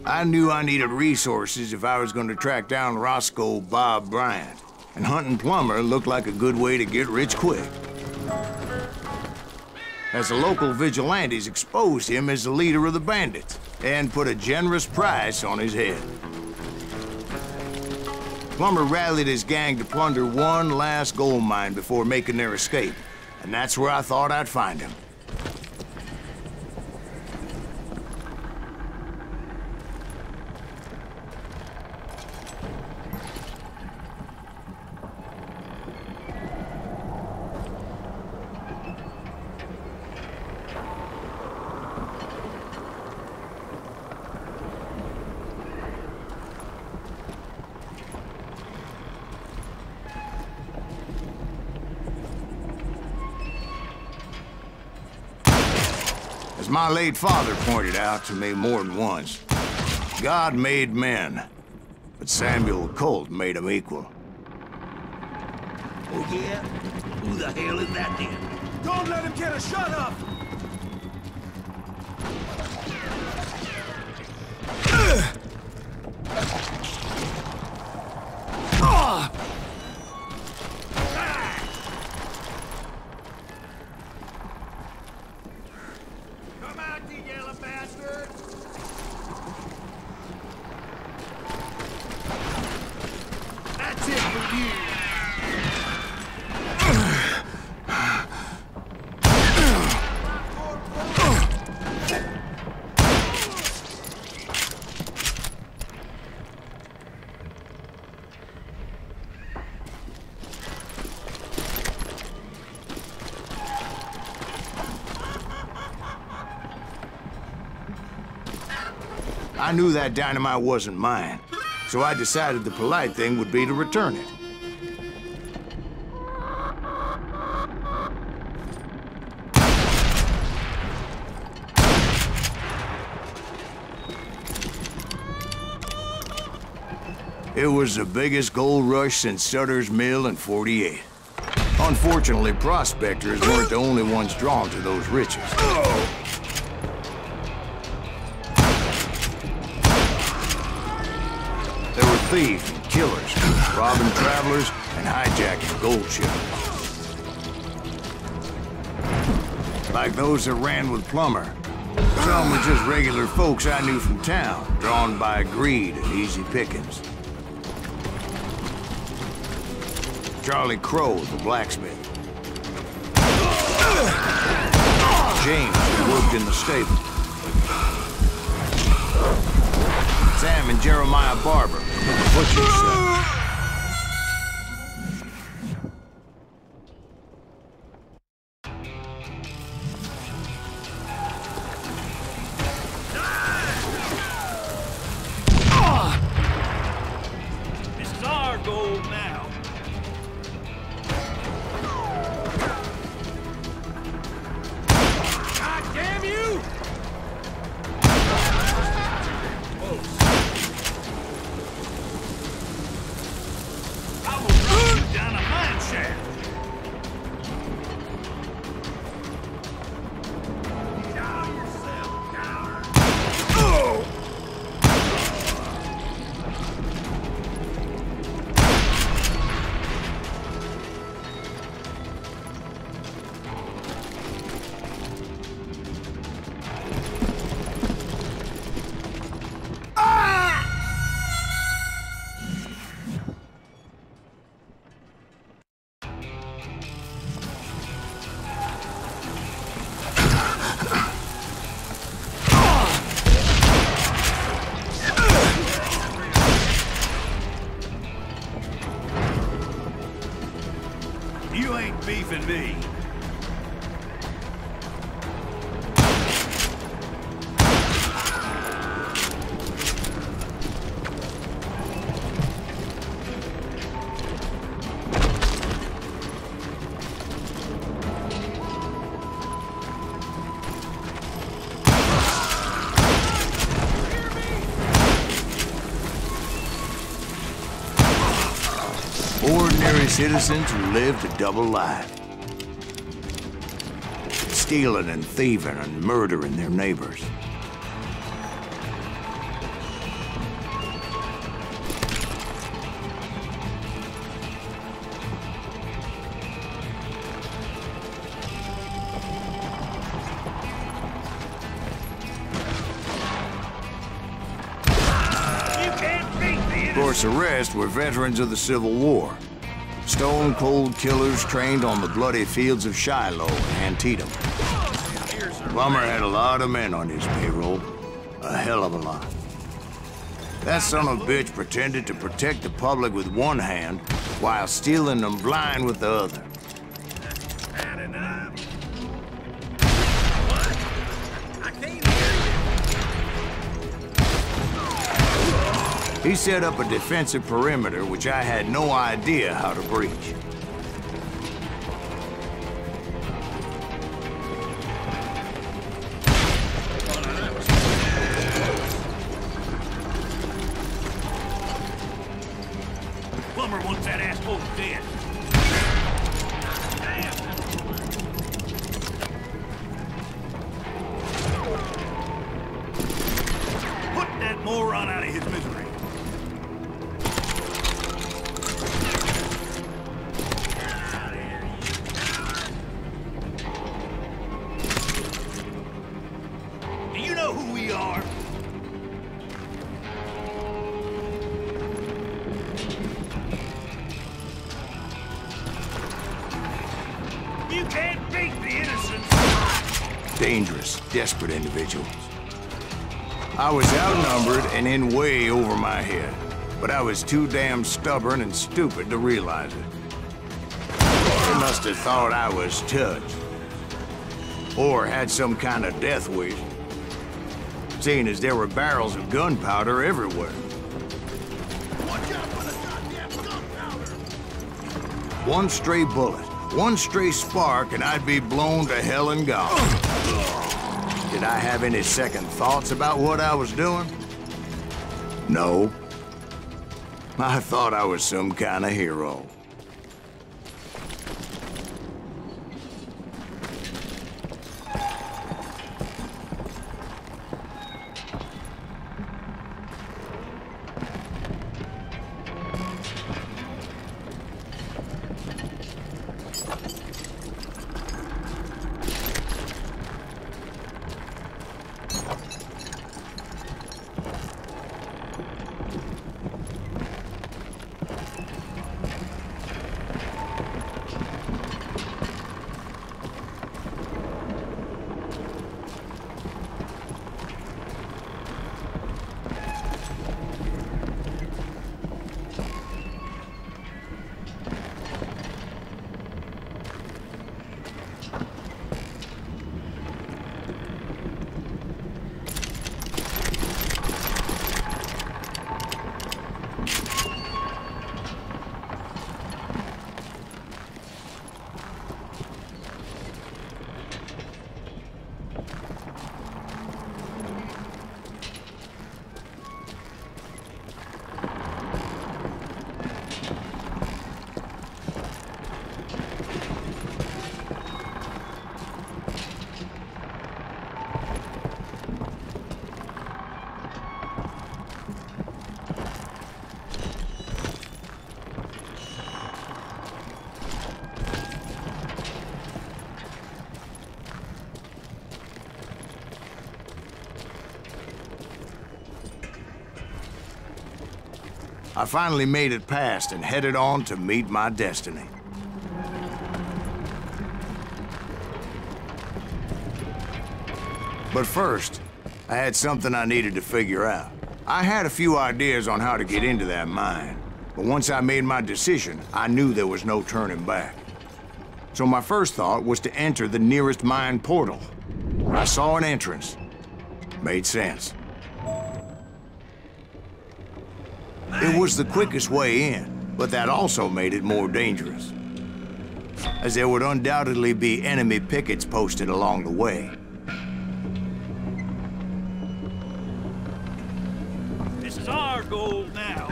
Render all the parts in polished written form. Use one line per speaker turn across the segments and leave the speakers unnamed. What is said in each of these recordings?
I knew I needed resources if I was going to track down Roscoe Bob Bryant, and hunting Plummer looked like a good way to get rich quick. As the local vigilantes exposed him as the leader of the bandits, and put a generous price on his head. Plummer rallied his gang to plunder one last gold mine before making their escape, and that's where I thought I'd find him. As my late father pointed out to me more than once, God made men, but Samuel Colt made them equal.
Oh yeah? Who the hell is that then?
Don't let him get a shot up!
Come out, you yellow bastard! That's it for you!
I knew that dynamite wasn't mine, so I decided the polite thing would be to return it. It was the biggest gold rush since Sutter's Mill in '48. Unfortunately, prospectors weren't the only ones drawn to those riches. There were thieves and killers, robbing travelers and hijacking gold shippers. Like those that ran with Plummer. Some were just regular folks I knew from town, drawn by greed and easy pickings. Charlie Crow, the blacksmith. James, who worked in the stable. Sam and Jeremiah Barber, the butcher's son.
This is our gold now. God damn you! I will run you down a mine shaft. Down yourself, coward. You ain't beefing me.
Ordinary citizens who lived a double life. Stealing and thieving and murdering their neighbors. course, the rest were veterans of the Civil War. Stone-cold killers trained on the bloody fields of Shiloh and Antietam. Plummer had a lot of men on his payroll. A hell of a lot. That son of a bitch pretended to protect the public with one hand while stealing them blind with the other.
Bad enough. What? I can't hear you.
He set up a defensive perimeter which I had no idea how to breach.
Plummer wants that asshole dead. Damn. Put that moron out of his misery. Get out of here, you coward. Do you know who we are? You can't beat the innocent.
Dangerous, desperate individuals. I was outnumbered and in way over my head, but I was too damn stubborn and stupid to realize it. They must have thought I was touched. Or had some kind of death wish, seeing as there were barrels of gunpowder everywhere.
Watch out for the goddamn gunpowder!
One stray bullet, one stray spark, and I'd be blown to hell and gone. Did I have any second thoughts about what I was doing? No. I thought I was some kind of hero. I finally made it past and headed on to meet my destiny. But first, I had something I needed to figure out. I had a few ideas on how to get into that mine, but once I made my decision, I knew there was no turning back. So my first thought was to enter the nearest mine portal. I saw an entrance. Made sense. It was the quickest way in, but that also made it more dangerous, as there would undoubtedly be enemy pickets posted along the way.
This is our goal now.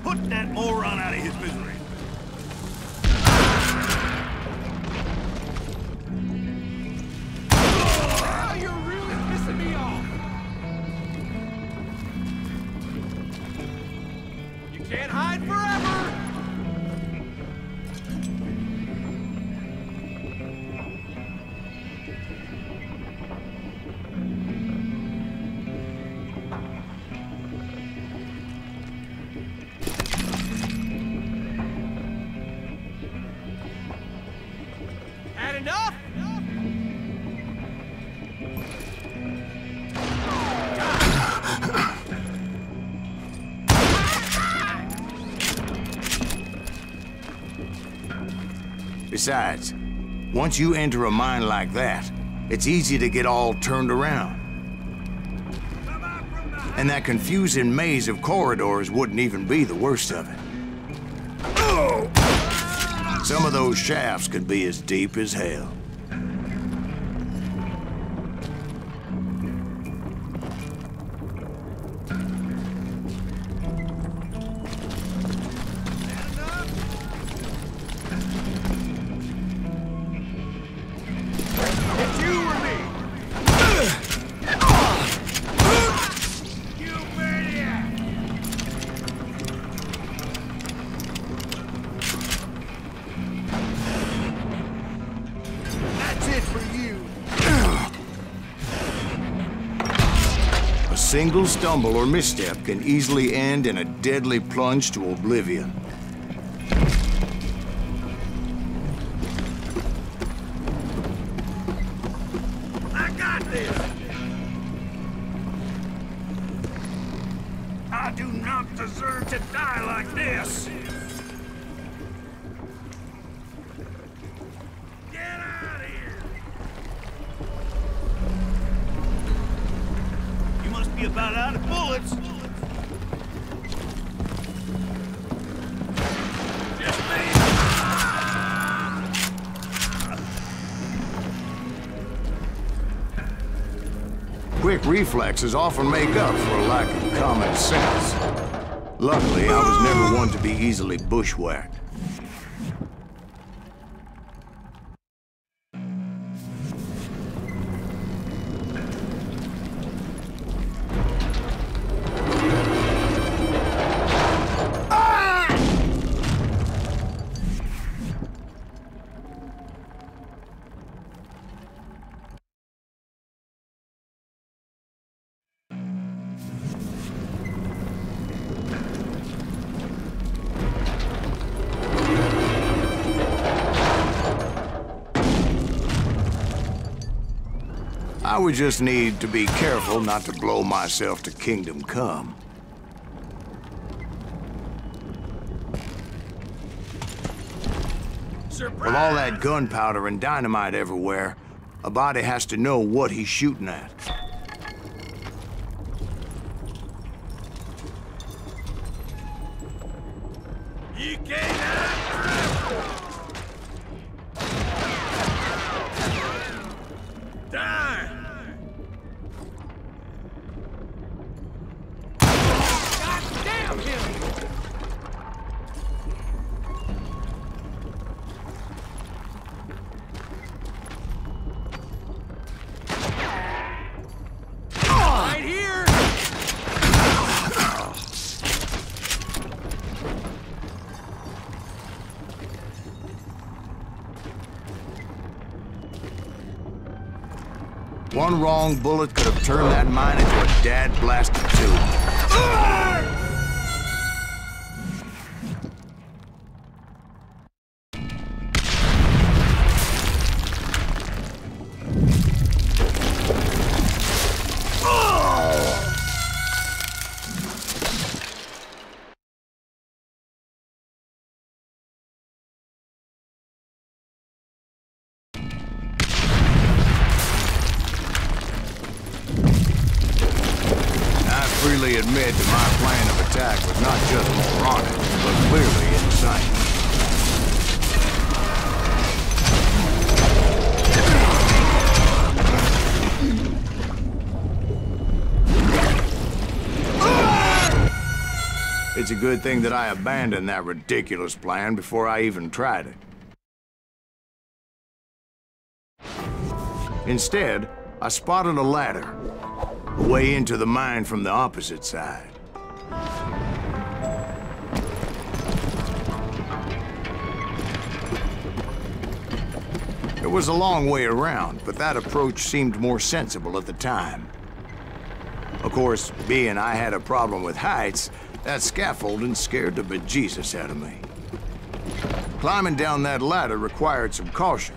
Put that moron out of his misery.
Can't hide forever! enough?
Besides, once you enter a mine like that, it's easy to get all turned around. And that confusing maze of corridors wouldn't even be the worst of it. Some of those shafts could be as deep as hell. A single stumble or misstep can easily end in a deadly plunge to oblivion.
I got this! I do not deserve to die like this! Get out of here! You must be about out of bullets! Just me!
Quick reflexes often make up for a lack of common sense. Luckily, I was never one to be easily bushwhacked. I would just need to be careful not to blow myself to Kingdom Come.
Surprise!
With all that gunpowder and dynamite everywhere, a body has to know what he's shooting at.
You can't hide forever! Die!
God damn him! Right here!
One wrong bullet could have turned that mine into a dad-blasted tube. Freely admit that my plan of attack was not just moronic, but clearly insane. It's a good thing that I abandoned that ridiculous plan before I even tried it. Instead, I spotted a ladder. A way into the mine from the opposite side. It was a long way around, but that approach seemed more sensible at the time. Of course, being I had a problem with heights, that scaffolding scared the bejesus out of me. Climbing down that ladder required some caution.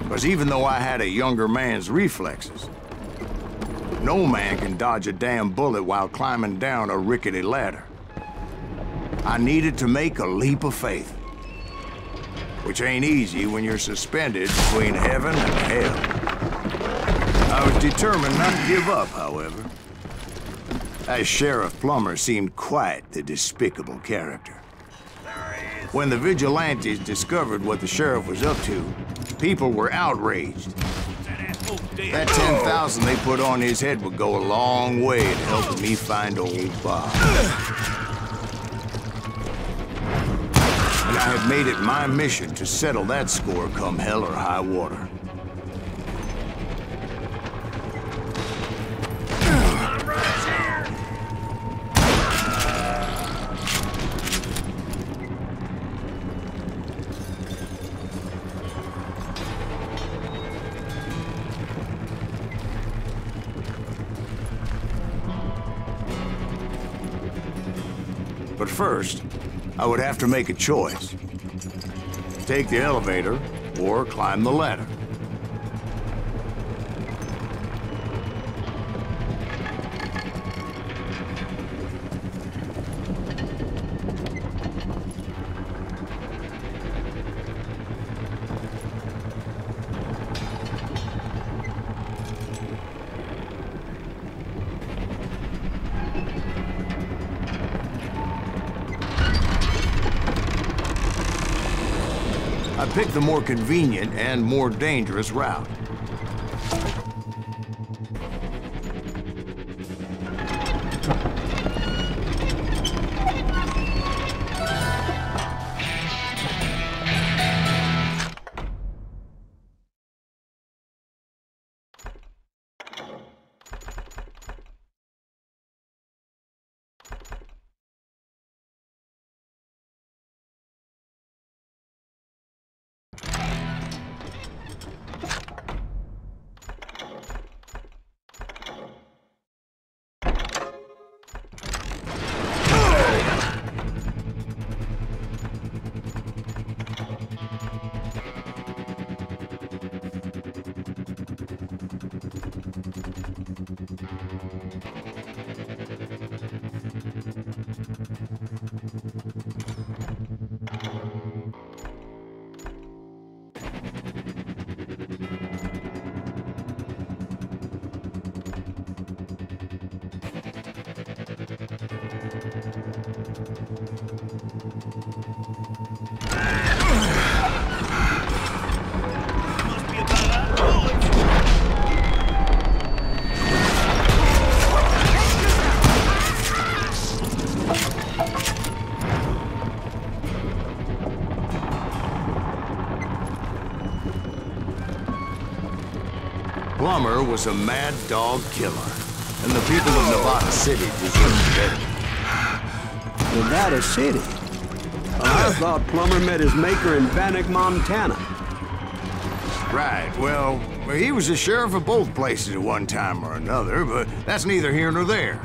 Because even though I had a younger man's reflexes, no man can dodge a damn bullet while climbing down a rickety ladder. I needed to make a leap of faith, which ain't easy when you're suspended between heaven and hell. I was determined not to give up, however. That Sheriff Plummer seemed quite the despicable character. When the vigilantes discovered what the sheriff was up to, people were outraged. That 10,000 they put on his head would go a long way to helping me find old Bob. And I have made it my mission to settle that score come hell or high water. But first, I would have to make a choice. Take the elevator or climb the ladder. I picked the more convenient and more dangerous route. Plummer was a mad dog killer, and the people of Nevada City deserved better.
Nevada City? I thought Plummer met his maker in Bannock, Montana.
Right, well, he was the sheriff of both places at one time or another, but that's neither here nor there.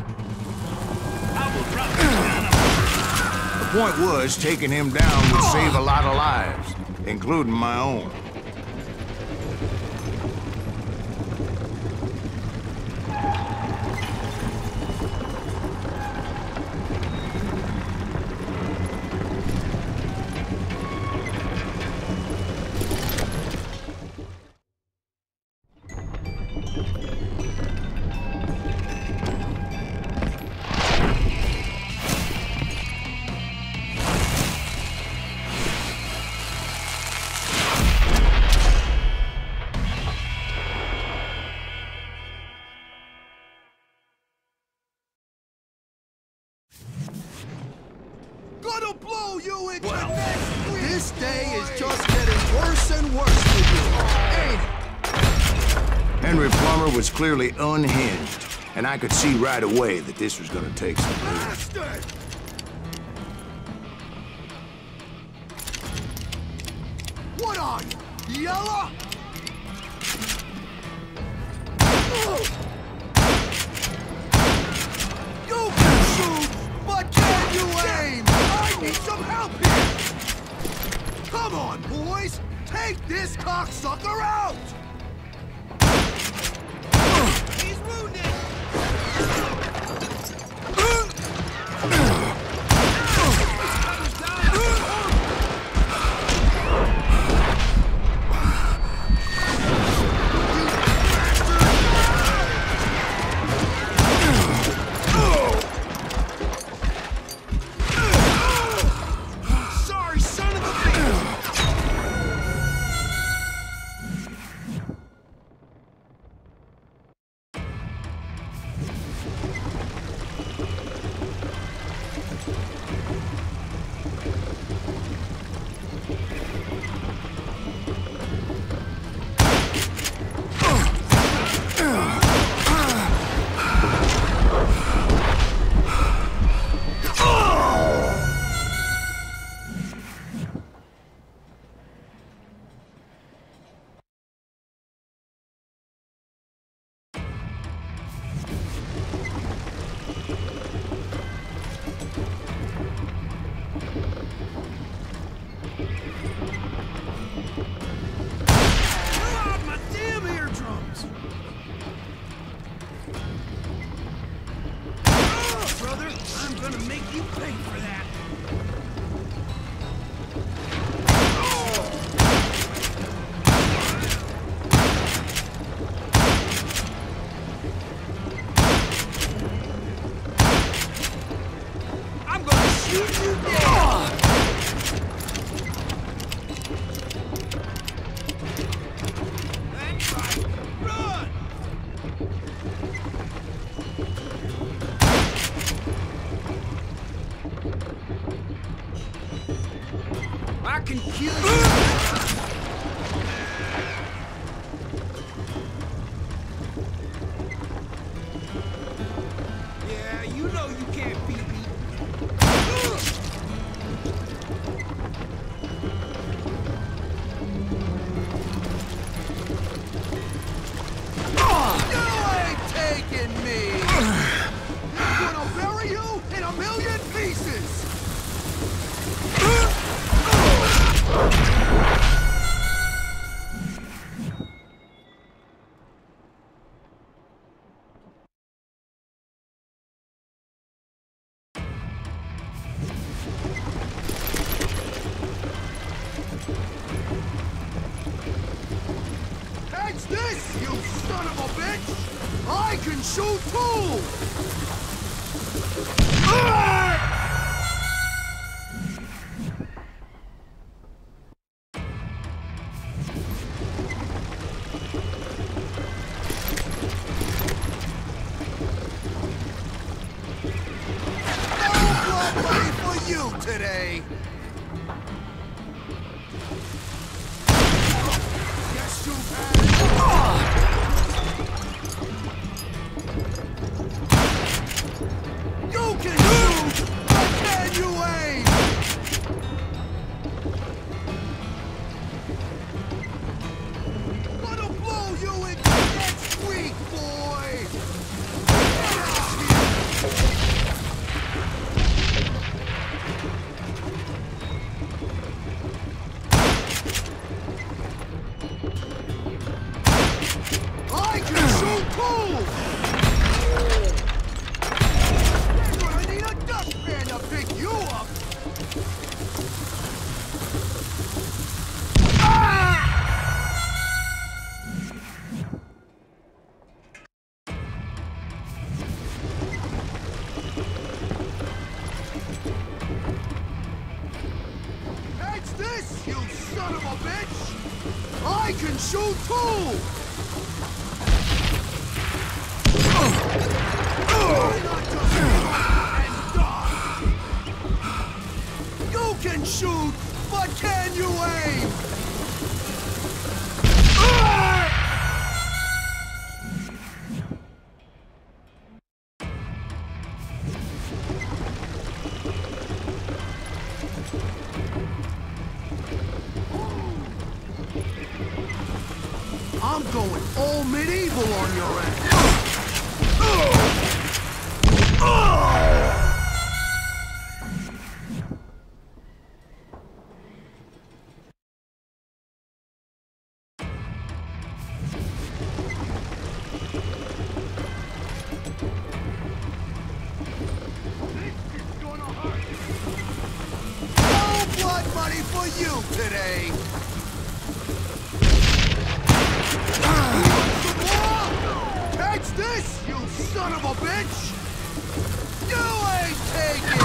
The point was, taking him down would save a lot of lives, including my own.
Gonna blow you into next week. This day is just getting worse and worse for you, ain't it?
Henry Plummer was clearly unhinged, and I could see right away that this was gonna take some doing.
Bastard! What are you, yellow? You can shoot, but can you aim? I need some help here! Come on, boys! Take this cocksucker out! He's wounded!
I can kill you. Yeah, you know you can't beat me.
You ain't taking me! I'm gonna bury you in a million pieces! Catch this, you son of a bitch! I can shoot too! No play for you today! Yes, you have! You can shoot, but can you aim? Gonna blow you into next week, boy! I can shoot too! Gonna need a dustpan to pick you up! Catch this, you son of a bitch! I can shoot too! Why not just and die? You can shoot, but can you aim? I'm going all medieval on your ass. ready for you today. Catch this, you son of a bitch! You ain't taking me!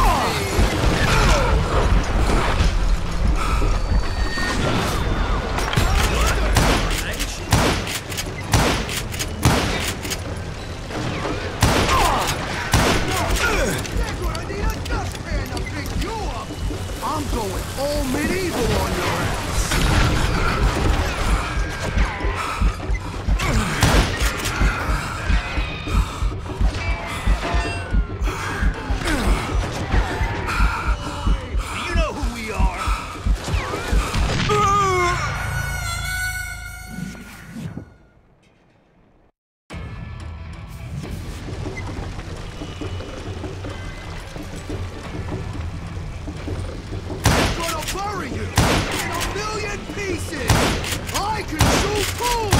I'm going all medieval on your ass!
You know who we are.
Bury you in a million pieces! I can shoot food!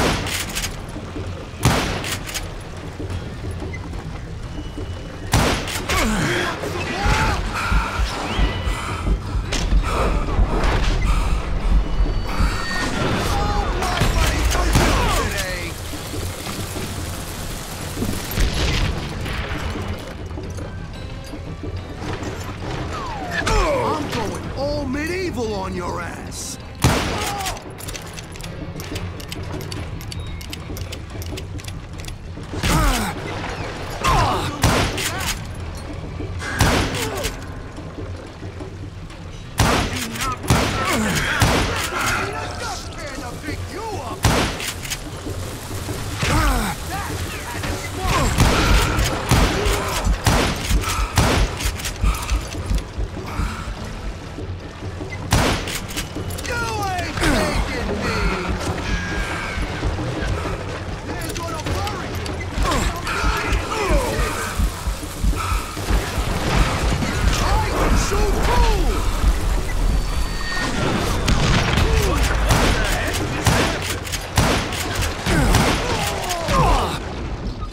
I'm going all medieval on your ass!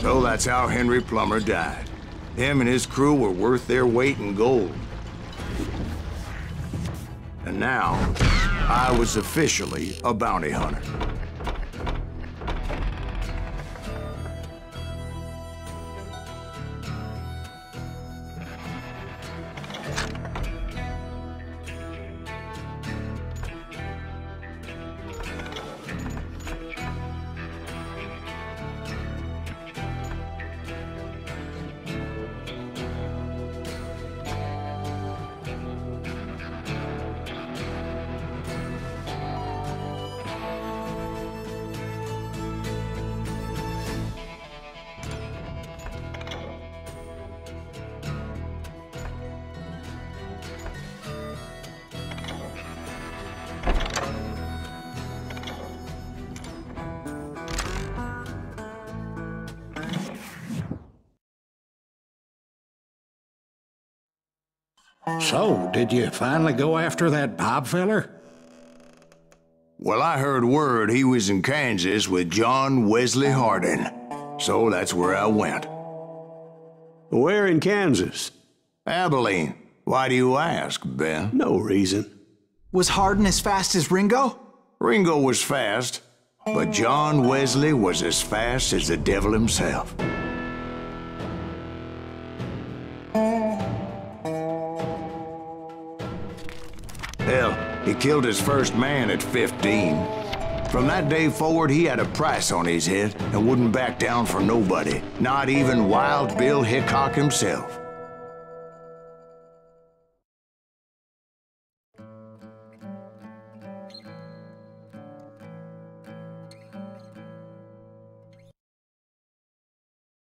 So that's how Henry Plummer died. Him and his crew were worth their weight in gold. And now, I was officially a bounty hunter.
So, did you finally go after that Bob feller?
Well, I heard word he was in Kansas with John Wesley Hardin. So that's where I went.
Where in Kansas?
Abilene. Why do you ask, Ben?
No reason.
Was Hardin as fast as Ringo?
Ringo was fast, but John Wesley was as fast as the devil himself. Hell, he killed his first man at 15. From that day forward, he had a price on his head and wouldn't back down for nobody, not even Wild Bill Hickok himself.